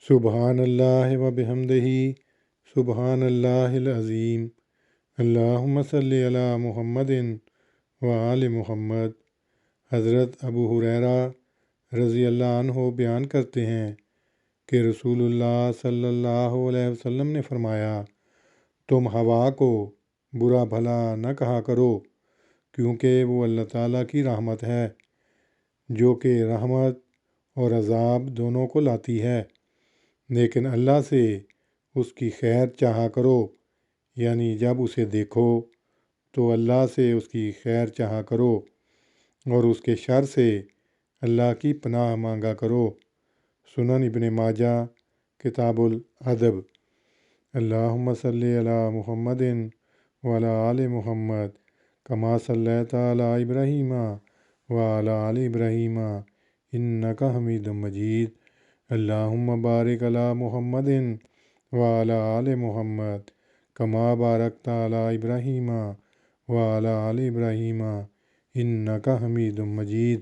سبحان اللہ و بحمدہ، سبحان اللہ العظیم۔ اللہم صلی علی محمد و آل محمد۔ حضرت ابو ہریرہ رضی اللہ عنہ بیان کرتے ہیں کہ رسول اللہ صلی اللہ علیہ وسلم نے فرمایا، تم ہوا کو برا بھلا نہ کہا کرو، کیونکہ وہ اللہ تعالیٰ کی رحمت ہے، جو کہ رحمت اور عذاب دونوں کو لاتی ہے، لیکن اللہ سے اس کی خیر چاہا کرو، یعنی جب اسے دیکھو تو اللہ سے اس کی خیر چاہا کرو اور اس کے شر سے اللہ کی پناہ مانگا کرو۔ سنن ابن ماجہ کتاب الادب۔ اللہم صلی علی محمد وعلی آل محمد کما صلیت علی ابراہیم وعلی آل ابراہیم انک حمید مجید۔ اللہم بارک علی محمد وعلی آل محمد کما بارکت علی ابراہیم وعلی آل ابراہیم انک حمید مجید۔